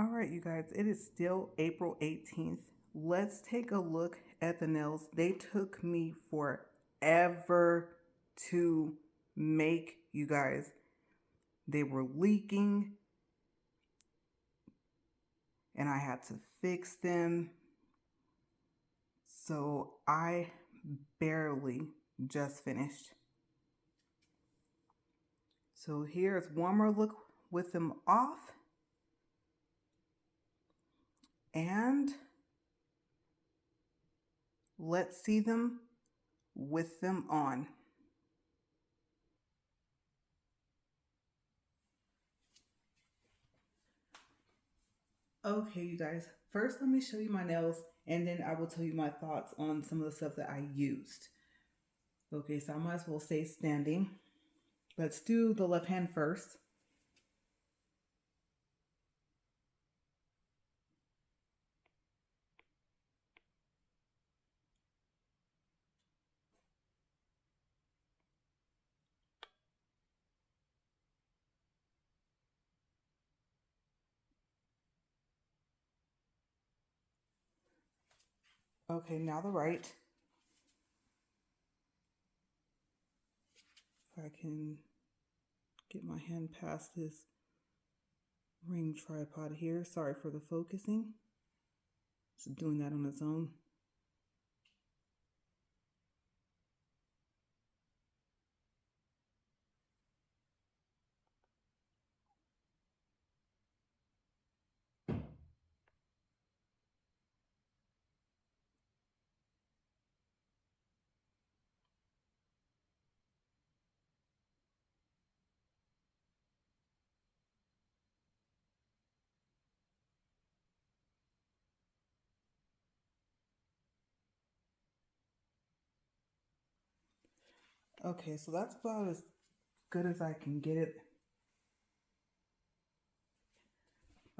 All right, you guys, it is still April 18th. Let's take a look at the nails. They took me forever to make, you guys. They were leaking and I had to fix them. So I barely just finished. So here's one more look with them off. And let's see them with them on. Okay, you guys, first let me show you my nails and then I will tell you my thoughts on some of the stuff that I used. Okay, so I might as well stay standing. Let's do the left hand first. Okay, now the right. If I can get my hand past this ring tripod here. Sorry for the focusing. It's doing that on its own. Okay, so that's about as good as I can get it.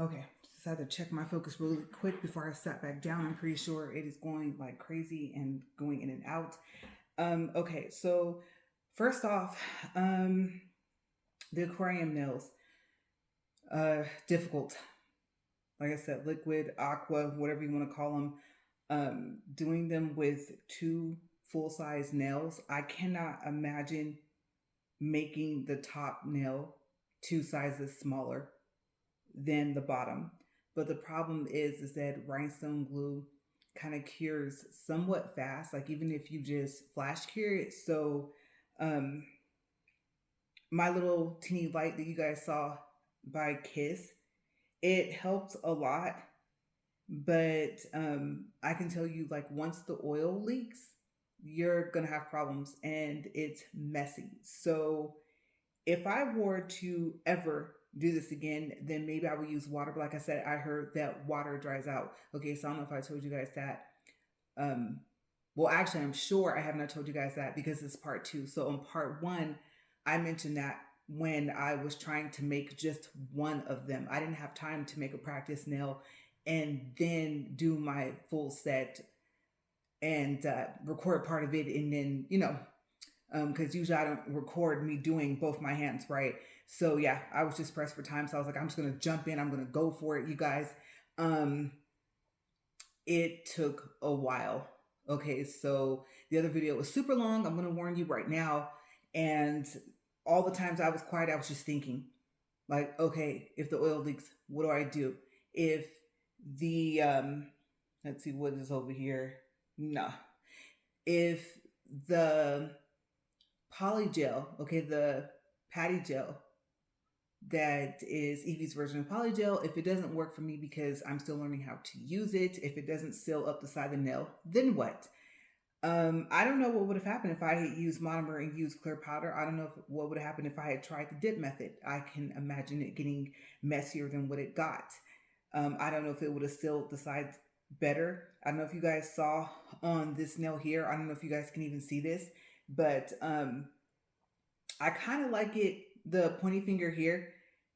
Okay, just had to check my focus really quick before I sat back down. I'm pretty sure it is going like crazy and going in and out. Okay, so first off, the aquarium nails, difficult. Like I said, liquid, aqua, whatever you want to call them. Doing them with two full-size nails, I cannot imagine making the top nail two sizes smaller than the bottom. But the problem is that rhinestone glue kind of cures somewhat fast, like even if you just flash cure it. So um, my little teeny light that you guys saw by Kiss, it helped a lot. But I can tell you, like, once the oil leaks, you're gonna have problems and it's messy. So if I were to ever do this again, then maybe I would use water. But like I said, I heard that water dries out. Okay, so I don't know if I told you guys that. Um, well, actually, I'm sure I have not told you guys that because it's part two. So on part one, I mentioned that when I was trying to make just one of them, I didn't have time to make a practice nail and then do my full set and record part of it and then, because usually I don't record me doing both my hands, right? So yeah, I was just pressed for time. So I was like, I'm just gonna jump in. I'm gonna go for it, you guys. It took a while. Okay, so the other video was super long. I'm gonna warn you right now. And all the times I was quiet, I was just thinking, like, okay, if the oil leaks, what do I do? If the let's see what is over here. No. If the polygel, okay, the patty gel that is Evie's version of polygel, if it doesn't work for me because I'm still learning how to use it, if it doesn't seal up the side of the nail, then what? I don't know what would have happened if I had used monomer and used clear powder. I don't know what would have happened if I had tried the dip method. I can imagine it getting messier than what it got. I don't know if it would have sealed the sides better. I don't know if you guys saw on this nail here. I don't know if you guys can even see this, but I kind of like it, the pointy finger here,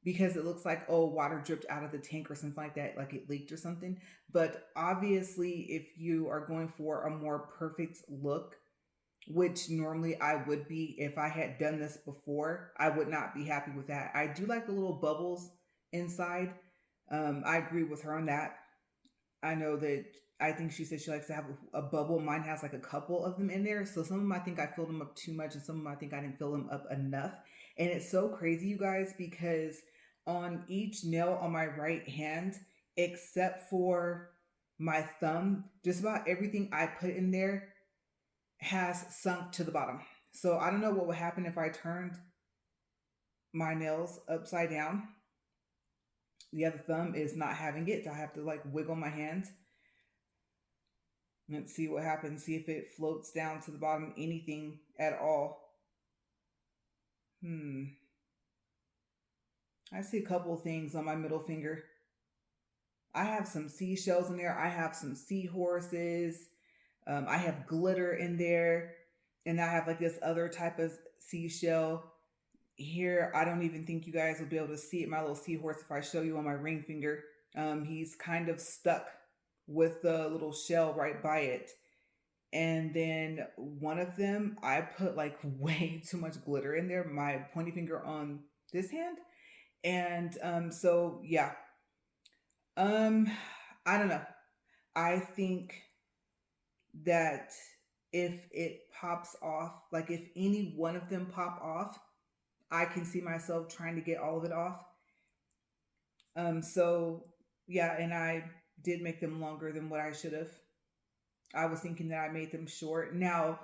because it looks like, oh, water dripped out of the tank or something like that, like it leaked or something. But obviously, if you are going for a more perfect look, which normally I would be if I had done this before, I would not be happy with that. I do like the little bubbles inside, I agree with her on that. I know that I think she said she likes to have a bubble. Mine has like a couple of them in there. So some of them I think I filled them up too much, and some of them I think I didn't fill them up enough. And it's so crazy, you guys, because on each nail on my right hand, except for my thumb, just about everything I put in there has sunk to the bottom. So I don't know what would happen if I turned my nails upside down. The other thumb is not having it. I have to like wiggle my hands. Let's see what happens. See if it floats down to the bottom, anything at all. I see a couple things on my middle finger. I have some seashells in there. I have some seahorses. I have glitter in there. And I have like this other type of seashell here. I don't even think you guys will be able to see it, my little seahorse, if I show you on my ring finger. He's kind of stuck with the little shell right by it. And then one of them, I put like way too much glitter in there, my pointy finger on this hand. And so yeah. Um, I don't know. I think that if it pops off, like if any one of them pop off, I can see myself trying to get all of it off. So yeah, and I did make them longer than what I should have. I was thinking that I made them short. Now,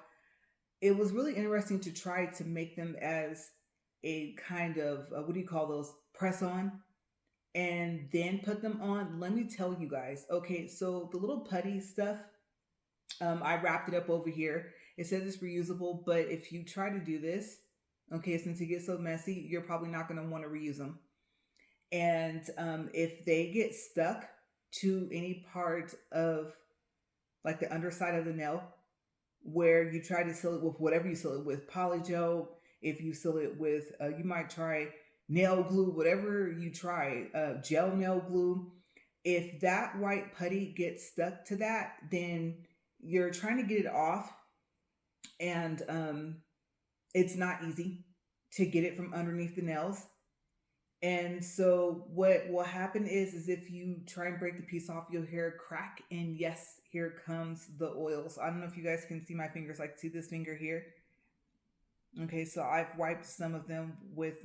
it was really interesting to try to make them as a kind of what do you call those, press on, and then put them on. Let me tell you guys. Okay, so the little putty stuff, I wrapped it up over here. It says it's reusable, but if you try to do this, okay, since it gets so messy, you're probably not going to want to reuse them. And if they get stuck to any part of like the underside of the nail, where you try to seal it with whatever you seal it with, polygel, if you seal it with, you might try nail glue, whatever you try, gel nail glue. If that white putty gets stuck to that, then you're trying to get it off, and it's not easy to get it from underneath the nails. And so what will happen is if you try and break the piece off, you'll hear a crack, and yes, here comes the oil. So I don't know if you guys can see my fingers, like see this finger here. Okay, so I've wiped some of them with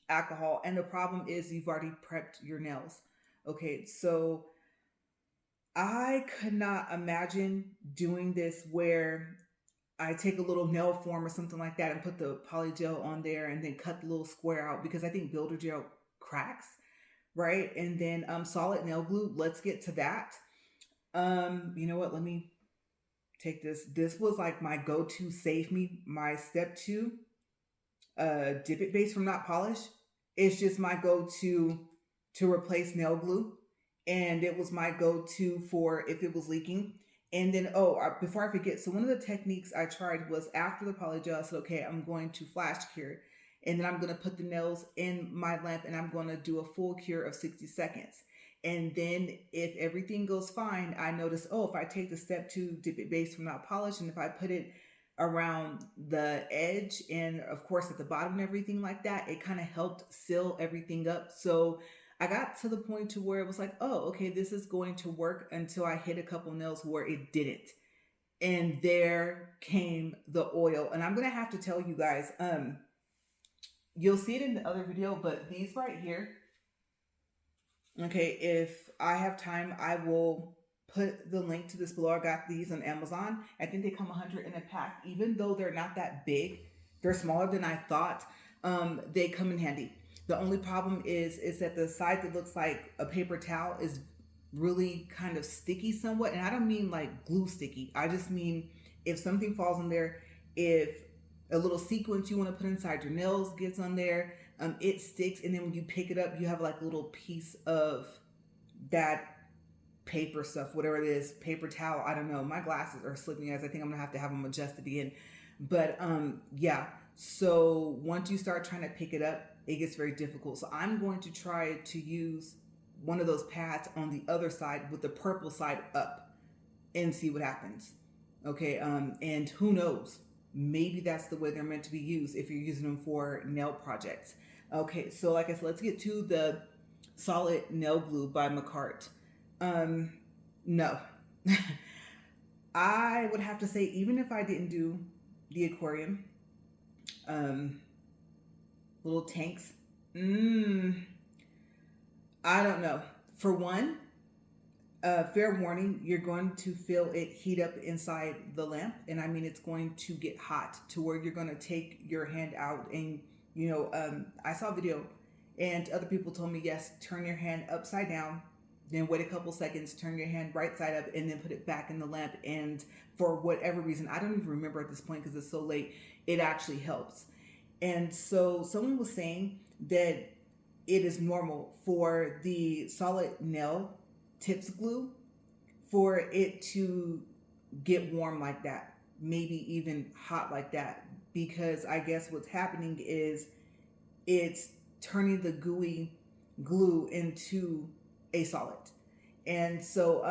alcohol, and the problem is you've already prepped your nails. Okay, so I could not imagine doing this where I take a little nail form or something like that and put the poly gel on there and then cut the little square out, because I think builder gel cracks, right? And then solid nail glue. Let's get to that. You know what? Let me take this. This was like my go-to, save me, my step two. Dip it base from Not Polish. It's just my go-to to replace nail glue, and it was my go-to for if it was leaking. And then, before I forget, so one of the techniques I tried was after the polygel, I said, okay, I'm going to flash cure. And then I'm going to put the nails in my lamp, and I'm going to do a full cure of 60 seconds. And then if everything goes fine, I notice, if I take the step two, dip it base from Not Polish, and if I put it around the edge and of course at the bottom and everything like that, it kind of helped seal everything up. So I got to the point to where it was like, okay, this is going to work, until I hit a couple nails where it didn't. And there came the oil. And I'm going to have to tell you guys, you'll see it in the other video, but these right here, okay, if I have time, I will put the link to this below. I got these on Amazon. I think they come 100 in a pack. Even though they're not that big, they're smaller than I thought. They come in handy. The only problem is that the side that looks like a paper towel is really kind of sticky somewhat. And I don't mean like glue sticky. I just mean if something falls in there, if a little sequence you want to put inside your nails gets on there, it sticks. And then when you pick it up, you have like a little piece of that paper stuff, whatever it is, paper towel. I don't know. My glasses are slipping, as I think I'm gonna have to have them adjusted again. But yeah. So once you start trying to pick it up, it gets very difficult. So I'm going to try to use one of those pads on the other side with the purple side up and see what happens. Okay, and who knows? Maybe that's the way they're meant to be used if you're using them for nail projects. Okay, so like I said, let's get to the solid nail glue by McCart. Um, no. I would have to say, even if I didn't do the aquarium, um, little tanks, mm, I don't know. For one, fair warning, you're going to feel it heat up inside the lamp. And I mean, it's going to get hot to where you're going to take your hand out. And, I saw a video and other people told me, yes, turn your hand upside down, then wait a couple seconds, turn your hand right side up, and then put it back in the lamp. And for whatever reason, I don't even remember at this point because it's so late, it actually helps. And so someone was saying that it is normal for the solid nail tips glue for it to get warm like that, maybe even hot like that, because I guess what's happening is it's turning the gooey glue into a solid. And so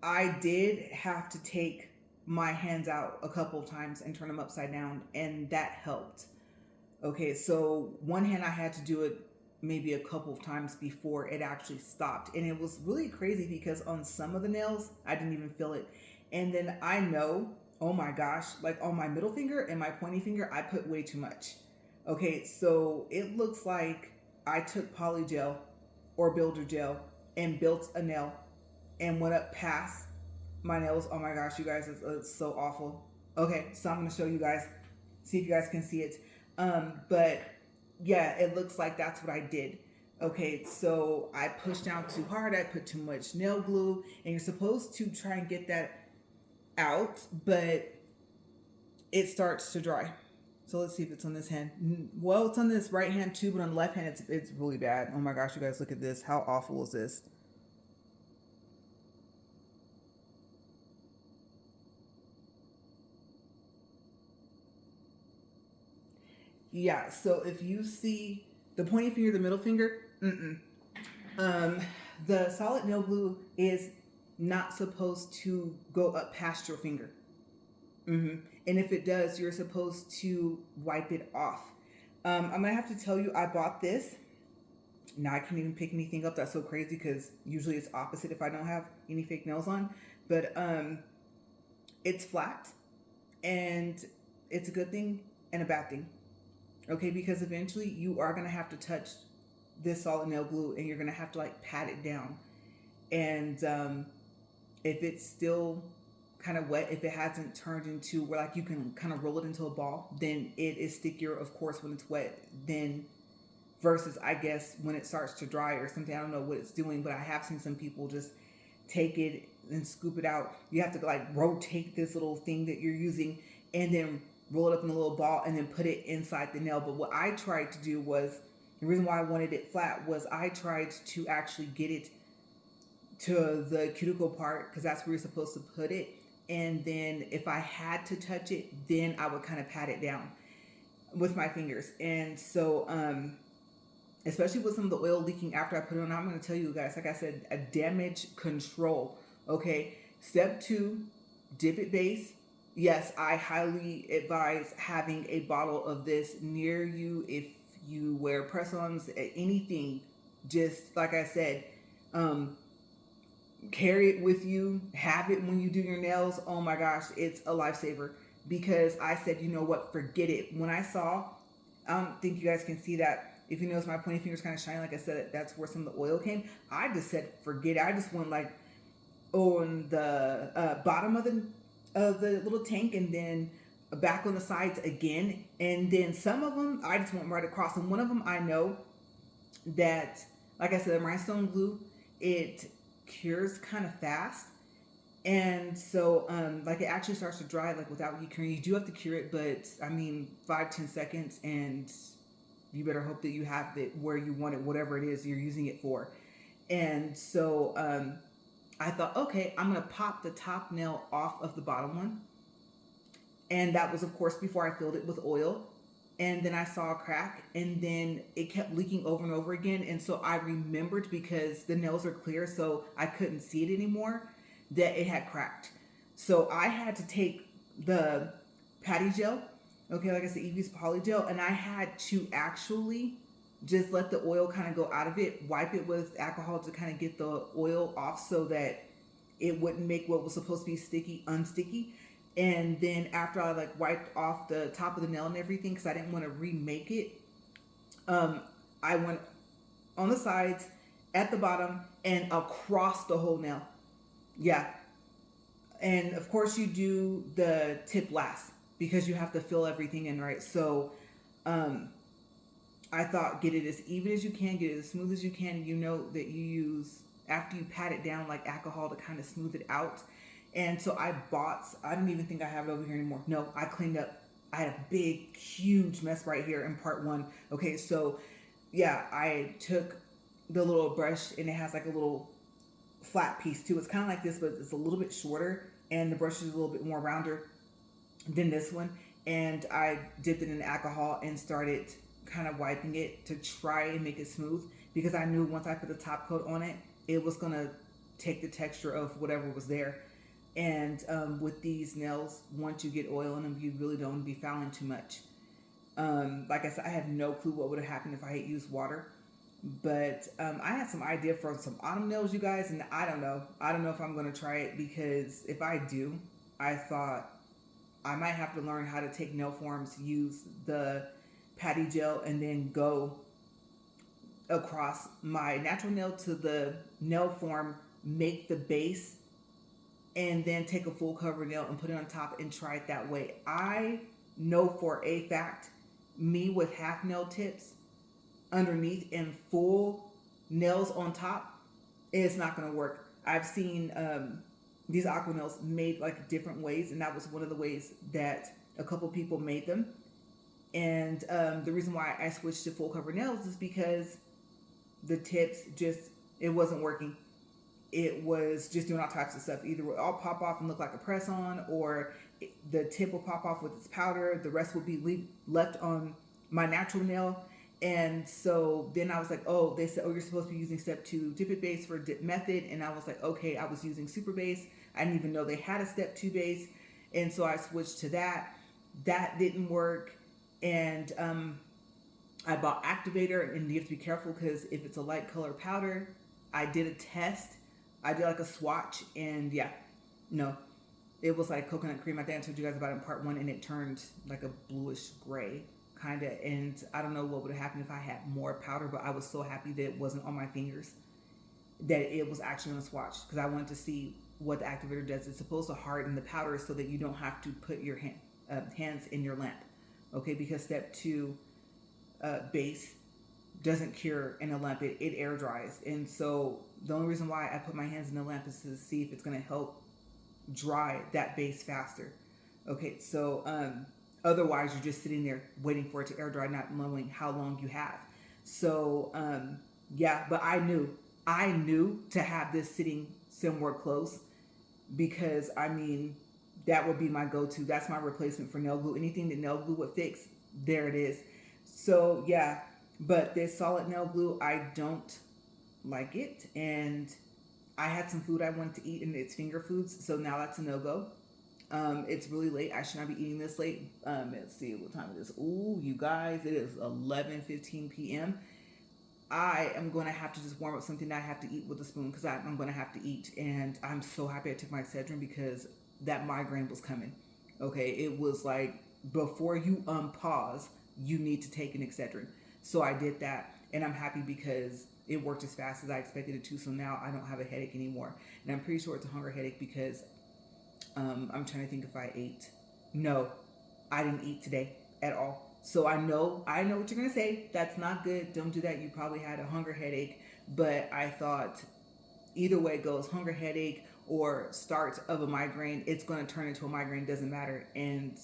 I did have to take my hands out a couple of times and turn them upside down, and that helped. Okay, so one hand I had to do it maybe a couple of times before it actually stopped. And it was really crazy because on some of the nails, I didn't even feel it. And then I know, oh my gosh, like on my middle finger and my pointy finger, I put way too much. Okay, so it looks like I took polygel or builder gel and built a nail and went up past my nails. Oh my gosh, you guys, it's so awful. Okay, so I'm gonna show you guys, see if you guys can see it. But yeah, it looks like that's what I did. Okay, so I pushed down too hard, I put too much nail glue, and you're supposed to try and get that out, but it starts to dry. So let's see if it's on this hand. Well, it's on this right hand too, but on the left hand, it's really bad. Oh my gosh, you guys, look at this. How awful is this? Yeah, so if you see the pointy finger, the middle finger, um, the solid nail glue is not supposed to go up past your finger. And if it does, you're supposed to wipe it off. I'm gonna have to tell you, I bought this. Now I can't even pick anything up. That's so crazy because usually it's opposite if I don't have any fake nails on. But it's flat, and it's a good thing and a bad thing. Okay, because eventually you are gonna have to touch this solid nail glue, and you're gonna have to like pat it down. And if it's still kind of wet, if it hasn't turned into where like you can kind of roll it into a ball, then it is stickier, of course, when it's wet. Then versus I guess when it starts to dry or something. I don't know what it's doing, but I have seen some people just take it and scoop it out. You have to like rotate this little thing that you're using and then roll it up in a little ball and then put it inside the nail. But what I tried to do was, the reason why I wanted it flat was I tried to actually get it to the cuticle part because that's where you're supposed to put it. And then if I had to touch it, then I would kind of pat it down with my fingers. And so especially with some of the oil leaking after I put it on, I'm going to tell you guys, like I said, a damage control. Okay, step 2, dip it base. Yes, I highly advise having a bottle of this near you if you wear press-ons, anything. Just like I said, carry it with you, have it when you do your nails. Oh my gosh, it's a lifesaver. Because I said, you know what, forget it. When I saw, I don't think you guys can see that. If you notice my pointy finger's kind of shiny, like I said, that's where some of the oil came. I just said, forget it. I just went like on the bottom of the little tank, and then back on the sides again. And then some of them, I just went right across. And one of them, I know that, like I said, the rhinestone glue, it cures kind of fast. And so, like it actually starts to dry, like without you curing. You do have to cure it, but I mean, 5-10 seconds, and you better hope that you have it where you want it, whatever it is you're using it for. And so, I thought, okay, I'm gonna pop the top nail off of the bottom one. And that was, of course, before I filled it with oil. And then I saw a crack, and then it kept leaking over and over again. And so I remembered, because the nails are clear, so I couldn't see it anymore, that it had cracked. So I had to take the patty gel, okay, like I said, Evie's poly gel, and I had to actually just let the oil kind of go out of it, wipe it with alcohol to kind of get the oil off so that it wouldn't make what was supposed to be sticky unsticky. And then after I like wiped off the top of the nail and everything, because I didn't want to remake it, um, I went on the sides, at the bottom, and across the whole nail. Yeah. And of course you do the tip last because you have to fill everything in, right? So um, I thought get it as even as you can, get it as smooth as you can. You know that you use, after you pat it down, like alcohol to kind of smooth it out. And so I don't even think I have it over here anymore. No, I cleaned up. I had a big, huge mess right here in part one. Okay, so yeah, I took the little brush and it has like a little flat piece too. It's kind of like this, but it's a little bit shorter, and the brush is a little bit more rounder than this one. And I dipped it in alcohol and started kind of wiping it to try and make it smooth, because I knew once I put the top coat on it, it was gonna take the texture of whatever was there. And with these nails, once you get oil in them, you really don't want to be fouling too much. Like I said, I have no clue what would have happened if I had used water. But I had some idea for some autumn nails, you guys, and I don't know. I don't know if I'm going to try it, because if I do, I thought I might have to learn how to take nail forms, use the patty gel, and then go across my natural nail to the nail form, make the base, and then take a full cover nail and put it on top and try it that way. I know for a fact, me with half nail tips underneath and full nails on top, it's not going to work. I've seen these aqua nails made like different ways, and that was one of the ways that a couple people made them. And the reason why I switched to full cover nails is because the tips just, it wasn't working. It was just doing all types of stuff. Either it would all pop off and look like a press on, or the tip will pop off with its powder. The rest will be left on my natural nail. And so then I was like, oh, they said, oh, you're supposed to be using step 2 dip it base for dip method. And I was like, okay, I was using super base. I didn't even know they had a step 2 base. And so I switched to that. That didn't work. And I bought activator, and you have to be careful because if it's a light color powder, I did a test. I did like a swatch, and yeah, no, it was like coconut cream. I think I told you guys about it in part 1, and it turned like a bluish gray kind of. And I don't know what would have happened if I had more powder, but I was so happy that it wasn't on my fingers, that it was actually on a swatch, because I wanted to see what the activator does. It's supposed to harden the powder so that you don't have to put your hands in your lamp, okay? Because step 2 base doesn't cure in a lamp, it air dries. And so the only reason why I put my hands in the lamp is to see if it's going to help dry that base faster. Okay, so otherwise you're just sitting there waiting for it to air dry, not knowing how long you have. So yeah, but I knew to have this sitting somewhere close, because I mean, that would be my go-to. That's my replacement for nail glue. Anything that nail glue would fix, there it is. So yeah, but this solid nail glue, I don't like it. And I had some food I wanted to eat, and it's finger foods, so now that's a no-go. It's really late. I should not be eating this late. Let's see what time it is. Ooh, you guys, it is 11:15 p.m. I am going to have to just warm up something that I have to eat with a spoon, because I'm going to have to eat. And I'm so happy I took my Excedrin, because that migraine was coming. Okay, it was like, before you unpause, you need to take an Excedrin. So I did that, and I'm happy because it worked as fast as I expected it to. So now I don't have a headache anymore. And I'm pretty sure it's a hunger headache, because I'm trying to think if I ate. No, I didn't eat today at all. So I know what you're going to say. That's not good. Don't do that. You probably had a hunger headache. But I thought either way it goes, hunger headache or start of a migraine, it's going to turn into a migraine. Doesn't matter. And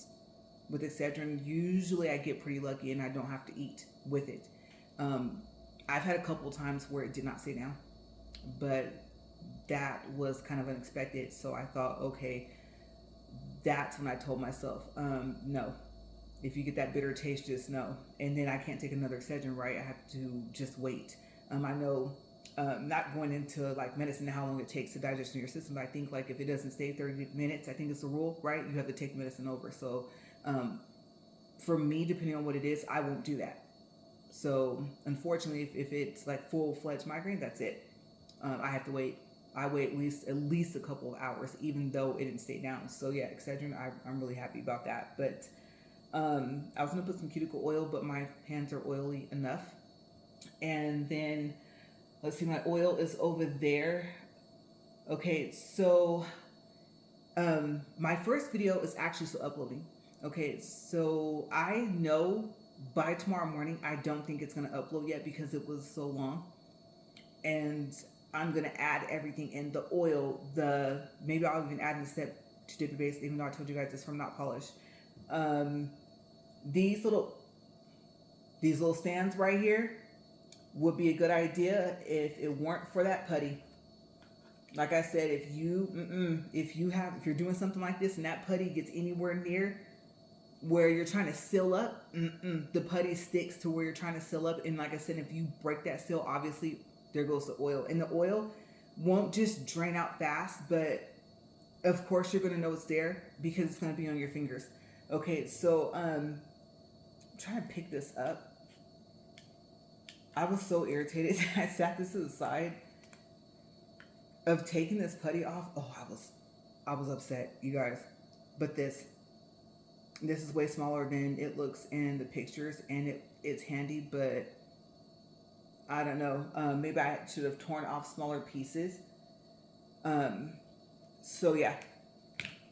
with Excedrin, usually I get pretty lucky and I don't have to eat with it. I've had a couple of times where it did not stay down, but that was kind of unexpected. So I thought, okay, that's when I told myself, no. If you get that bitter taste, just no. And then I can't take another Excedrin, right? I have to just wait. I know, not going into like medicine and how long it takes to digest in your system, but I think like if it doesn't stay 30 minutes, I think it's the rule, right? You have to take medicine over. So for me, depending on what it is, I won't do that. So unfortunately, if it's like full-fledged migraine, that's it. I have to wait. I wait at least a couple of hours, even though it didn't stay down. So yeah, Excedrin, I'm really happy about that. But I was gonna put some cuticle oil, but my hands are oily enough. And then let's see, my oil is over there. Okay, so my first video is actually still uploading. Okay, so I know by tomorrow morning, I don't think it's gonna upload yet because it was so long. And I'm gonna add everything in the oil. Maybe I'll even add in a step to dip base, even though I told you guys it's from Not Polished. These little stands right here would be a good idea if it weren't for that putty. Like I said, if you're doing something like this and that putty gets anywhere near where you're trying to seal up, the putty sticks to where you're trying to seal up. And like I said, if you break that seal, obviously there goes the oil. And the oil won't just drain out fast, but of course you're going to know it's there because it's going to be on your fingers. Okay, so I'm trying to pick this up. I was so irritated. I sat this to the side of taking this putty off. Oh, I was upset, you guys. But this is way smaller than it looks in the pictures, and it's handy, but I don't know. Maybe I should have torn off smaller pieces. So yeah,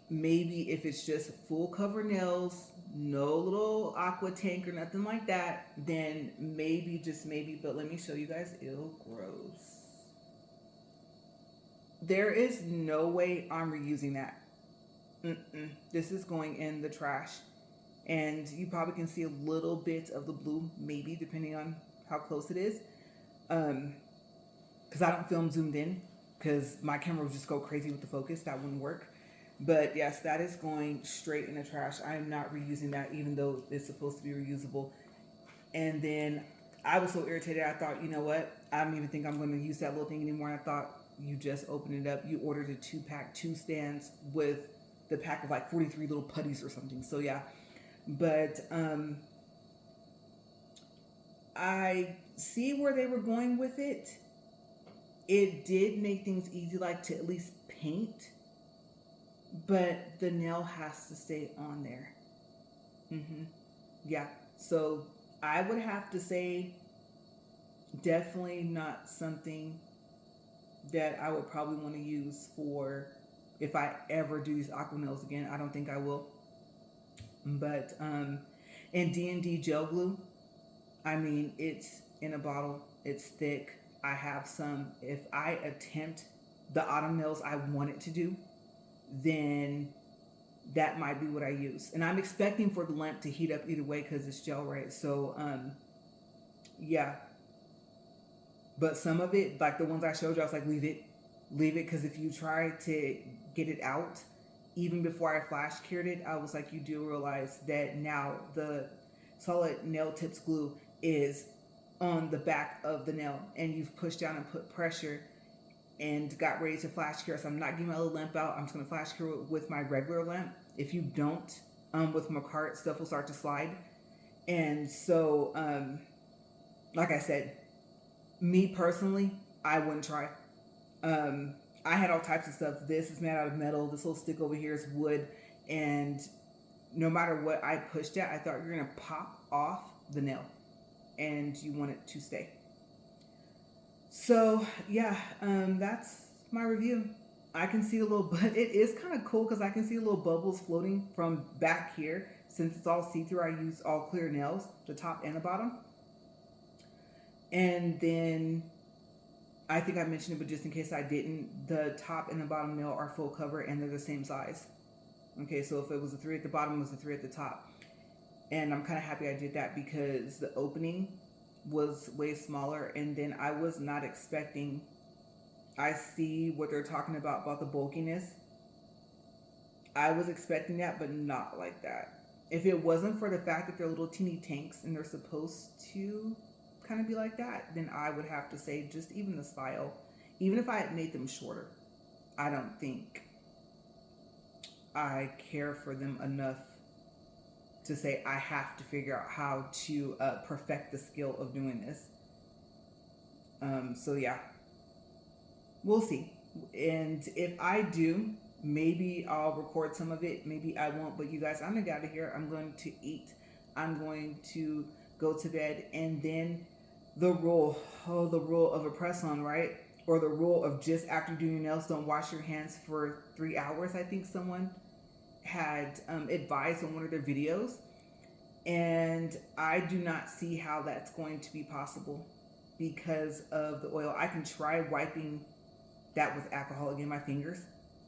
maybe if it's just full cover nails, no little aqua tank or nothing like that, then maybe, just maybe, but let me show you guys. Ew, gross. There is no way I'm reusing that. This is going in the trash. And you probably can see a little bit of the blue, maybe, depending on how close it is. Because I don't film zoomed in, because my camera would just go crazy with the focus. That wouldn't work. But yes, that is going straight in the trash. I am not reusing that, even though it's supposed to be reusable. And then I was so irritated, I thought, you know what? I don't even think I'm going to use that little thing anymore. And I thought, you just opened it up. You ordered a 2-pack, 2 stands with the pack of like 43 little putties or something. So yeah. But I see where they were going with it. It did make things easy, like to at least paint, but the nail has to stay on there. Yeah, so I would have to say definitely not something that I would probably want to use for if I ever do these aqua nails again. I don't think I will. But in D&D gel glue, I mean, it's in a bottle, it's thick. I have some. If I attempt the autumn nails I want it to do, then that might be what I use. And I'm expecting for the lamp to heat up either way because it's gel, right? So yeah. But some of it, like the ones I showed you, I was like, leave it, because if you try to get it out, even before I flash cured it, I was like, you do realize that now the solid nail tips glue is on the back of the nail, and you've pushed down and put pressure and got ready to flash cure. So I'm not getting my little lamp out. I'm just going to flash cure it with my regular lamp. If you don't, with my cart, stuff will start to slide. And so, like I said, me personally, I wouldn't try. I had all types of stuff. This is made out of metal. This little stick over here is wood. And no matter what I pushed at, I thought you're going to pop off the nail. And you want it to stay. So, yeah, that's my review. I can see a little, but it is kind of cool because I can see little bubbles floating from back here. Since it's all see-through, I use all clear nails, the top and the bottom. And then I think I mentioned it, but just in case I didn't, the top and the bottom nail are full cover and they're the same size. Okay, so if it was a 3 at the bottom, it was a 3 at the top. And I'm kind of happy I did that because the opening was way smaller, and then I was not expecting, I see what they're talking about the bulkiness. I was expecting that, but not like that. If it wasn't for the fact that they're little teeny tanks and they're supposed to kind of be like that, then I would have to say just even the style, even if I had made them shorter, I don't think I care for them enough to say I have to figure out how to perfect the skill of doing this. So yeah, we'll see. And if I do, maybe I'll record some of it. Maybe I won't. But you guys, I'm gonna get out of here. I'm going to eat. I'm going to go to bed. And then the rule, the rule of a press on, right? Or the rule of just after doing your nails, don't wash your hands for 3 hours. I think someone had advised on one of their videos. And I do not see how that's going to be possible because of the oil. I can try wiping that with alcohol again, my fingers,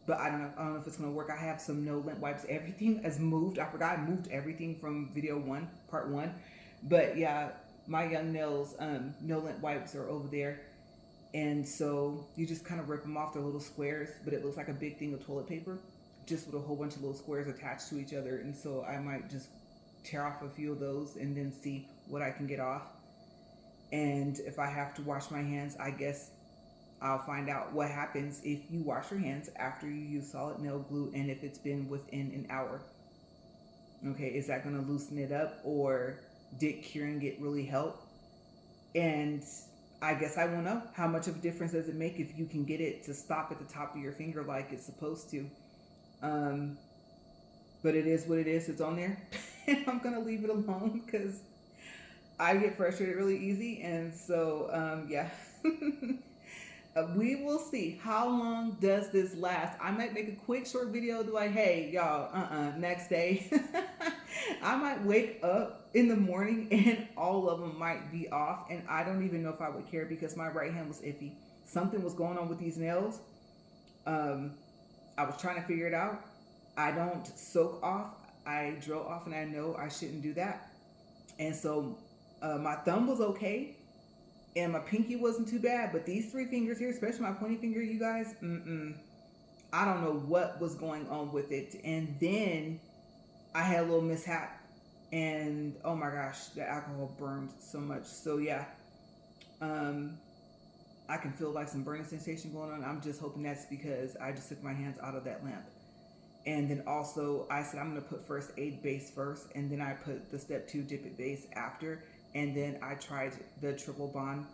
but I don't know if it's gonna work. I have some no lint wipes. Everything has moved. I forgot I moved everything from video one, part one. But yeah, my young nails, no lint wipes are over there. And so you just kind of rip them off. They're little squares, but it looks like a big thing of toilet paper, just with a whole bunch of little squares attached to each other. And so I might just tear off a few of those and then see what I can get off. And if I have to wash my hands, I guess I'll find out what happens if you wash your hands after you use solid nail glue and if it's been within an hour. Okay, is that going to loosen it up, or did curing it really help? And I guess I won't know. How much of a difference does it make if you can get it to stop at the top of your finger like it's supposed to? But it is what it is. It's on there. And I'm going to leave it alone because I get frustrated really easy. And so, yeah. We will see. How long does this last? I might make a quick short video to like, hey, y'all, next day. I might wake up in the morning and all of them might be off. And I don't even know if I would care because my right hand was iffy. Something was going on with these nails. I was trying to figure it out. I don't soak off. I drill off, and I know I shouldn't do that. And so my thumb was okay. And my pinky wasn't too bad, but these 3 fingers here, especially my pointy finger, you guys, I don't know what was going on with it. And then I had a little mishap, and oh my gosh, the alcohol burned so much. So yeah, I can feel like some burning sensation going on. I'm just hoping that's because I just took my hands out of that lamp. And then also I said I'm going to put first aid base first, and then I put the step 2 dip it base after. And then I tried the triple bond,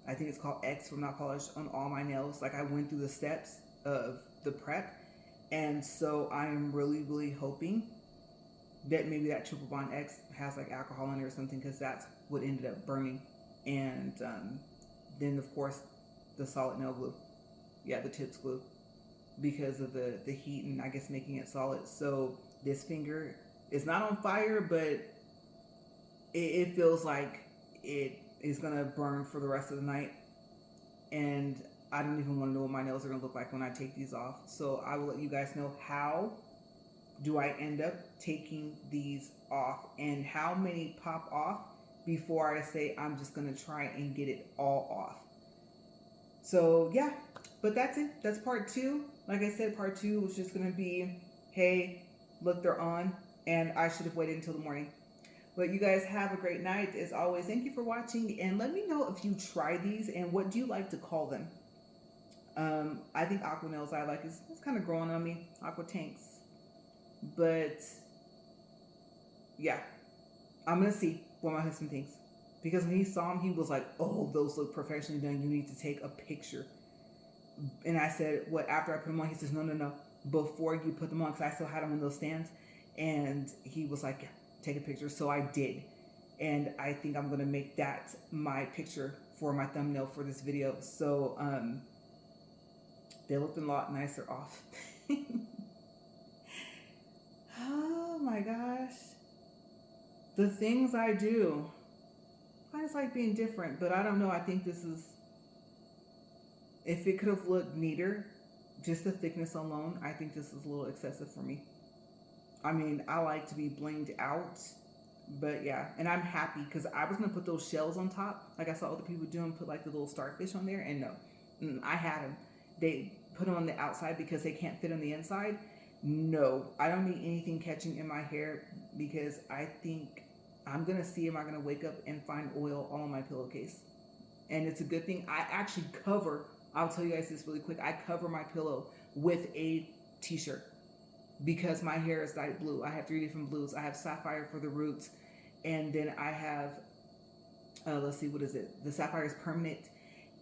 I think it's called X from Not Polished, on all my nails. Like I went through the steps of the prep. And so I am really, really hoping that maybe that triple bond X has like alcohol in it or something, because that's what ended up burning. And then of course the solid nail glue. Yeah, the tips glue, because of the heat and I guess making it solid. So this finger is not on fire, but it feels like it is going to burn for the rest of the night. And I don't even want to know what my nails are going to look like when I take these off. So I will let you guys know how do I end up taking these off and how many pop off before I say I'm just going to try and get it all off. So yeah, but that's it. That's part 2. Like I said, part 2 was just going to be, hey, look, they're on, and I should have waited until the morning. But you guys have a great night. As always, thank you for watching. And let me know if you try these and what do you like to call them. I think Aqua nails I like. It's kind of growing on me. Aqua tanks. But yeah, I'm going to see what my husband thinks. Because when he saw them, he was like, oh, those look professionally done. You need to take a picture. And I said, what, after I put them on? He says, no. Before you put them on, because I still had them in those stands. And he was like, yeah, take a picture. So I did. And I think I'm going to make that my picture for my thumbnail for this video. So they looked a lot nicer off. Oh my gosh. The things I do. I just like being different, but I don't know. I think this is, if it could have looked neater, just the thickness alone, I think this is a little excessive for me. I mean, I like to be blinged out, but yeah. And I'm happy because I was going to put those shells on top. Like I saw other people doing, put like the little starfish on there. And no, I had them. They put them on the outside because they can't fit on the inside. No, I don't need anything catching in my hair because I think I'm going to see, am I going to wake up and find oil all on my pillowcase? And it's a good thing. I actually cover, I'll tell you guys this really quick. I cover my pillow with a t-shirt because my hair is light blue. I have 3 different blues. I have sapphire for the roots, and then I have let's see, what is it? The sapphire is permanent,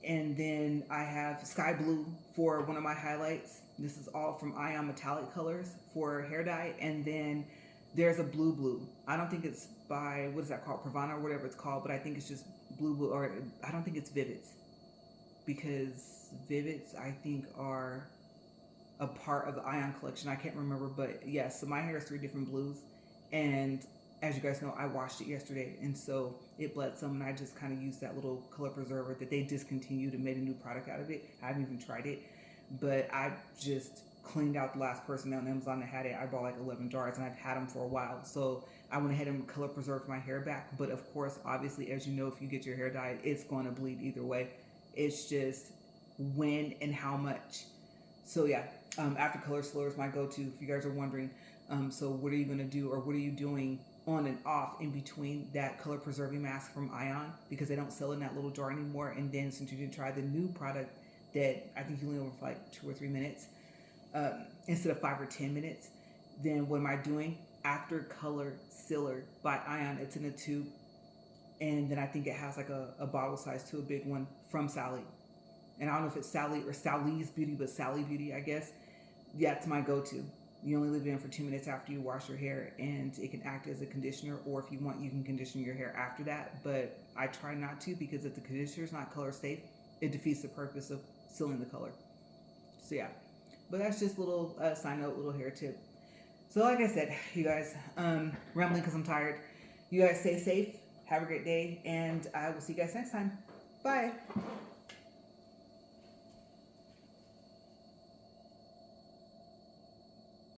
and then I have sky blue for one of my highlights. This is all from Ion Metallic Colors for hair dye, and then there's a blue. I don't think it's by, what is that called, Pravana or whatever it's called, but I think it's just blue, or I don't think it's Vivets, because Vivets I think are a part of the Ion collection. I can't remember, but yes, so my hair is 3 different blues, and as you guys know, I washed it yesterday, and so it bled some, and I just kind of used that little color preserver that they discontinued and made a new product out of it. I haven't even tried it, but I just cleaned out the last person on Amazon that had it. I bought like 11 jars, and I've had them for a while, so I went ahead and color preserved my hair back. But of course, obviously, as you know, if you get your hair dyed, it's going to bleed either way. It's just when and how much. So yeah, after color slur is my go-to, if you guys are wondering. So what are you going to do, or what are you doing on and off in between that color preserving mask from Ion, because they don't sell in that little jar anymore? And then since you did try the new product that I think you only over for like 2 or 3 minutes instead of 5 or 10 minutes, then what am I doing? After color sealer by Ion, it's in a tube, and then I think it has like a bottle size to a big one from Sally. And I don't know if it's Sally or Sally's Beauty, but Sally Beauty, I guess. Yeah, it's my go-to. You only leave it in for 2 minutes after you wash your hair, and it can act as a conditioner, or if you want, you can condition your hair after that. But I try not to, because if the conditioner is not color safe, it defeats the purpose of sealing the color. So yeah, but that's just a little side note, little hair tip. So like I said, you guys, rambling because I'm tired. You guys stay safe, have a great day, and I will see you guys next time. Bye.